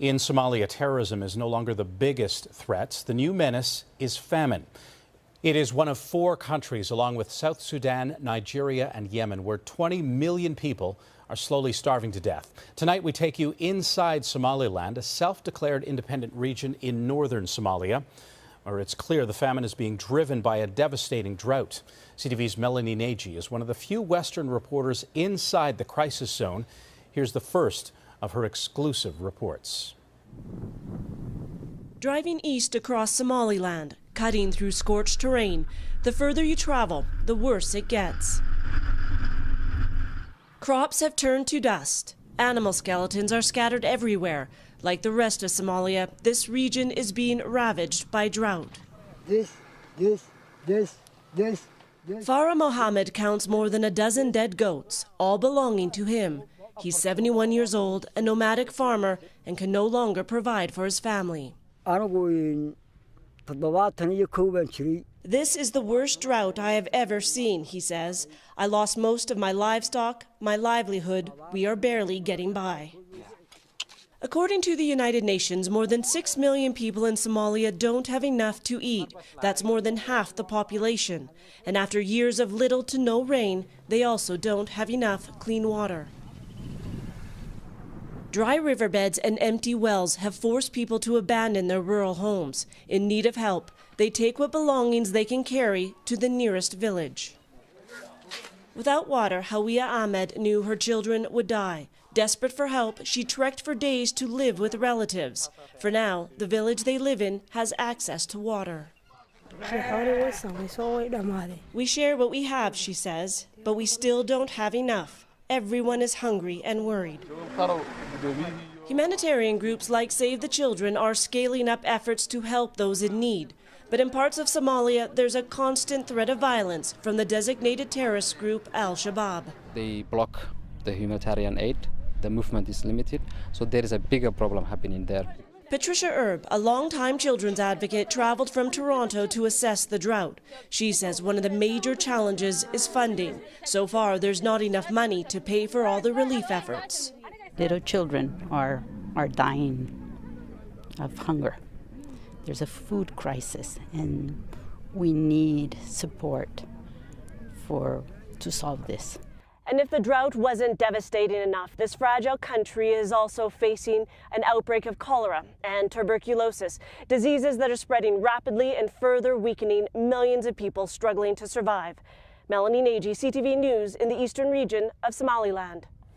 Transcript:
In Somalia, terrorism is no longer the biggest threat. The new menace is famine. It is one of 4 countries, along with South Sudan, Nigeria, and Yemen, where 20 million people are slowly starving to death. Tonight, we take you inside Somaliland, a self-declared independent region in northern Somalia, where it's clear the famine is being driven by a devastating drought. CTV's Melanie Nagy is one of the few Western reporters inside the crisis zone. Here's the first of her exclusive reports. Driving east across Somaliland, cutting through scorched terrain, the further you travel, the worse it gets. Crops have turned to dust. Animal skeletons are scattered everywhere. Like the rest of Somalia, this region is being ravaged by drought. Farah Mohammed counts more than a dozen dead goats, all belonging to him. He's 71 years old, a nomadic farmer, and can no longer provide for his family. This is the worst drought I have ever seen, he says. I lost most of my livestock, my livelihood. We are barely getting by. According to the United Nations, more than 6 million people in Somalia don't have enough to eat. That's more than half the population. And after years of little to no rain, they also don't have enough clean water. Dry riverbeds and empty wells have forced people to abandon their rural homes. In need of help, they take what belongings they can carry to the nearest village. Without water, Hawiya Ahmed knew her children would die. Desperate for help, she trekked for days to live with relatives. For now, the village they live in has access to water. We share what we have, she says, but we still don't have enough. Everyone is hungry and worried. Humanitarian groups like Save the Children are scaling up efforts to help those in need. But in parts of Somalia, there's a constant threat of violence from the designated terrorist group Al-Shabaab. They block the humanitarian aid. The movement is limited, so there is a bigger problem happening there. Patricia Erb, a longtime children's advocate, traveled from Toronto to assess the drought. She says one of the major challenges is funding. So far, there's not enough money to pay for all the relief efforts. Little children are dying of hunger. There's a food crisis, and we need support to solve this. And if the drought wasn't devastating enough, this fragile country is also facing an outbreak of cholera and tuberculosis, diseases that are spreading rapidly and further weakening millions of people struggling to survive. Melanie Nagy, CTV News in the eastern region of Somaliland.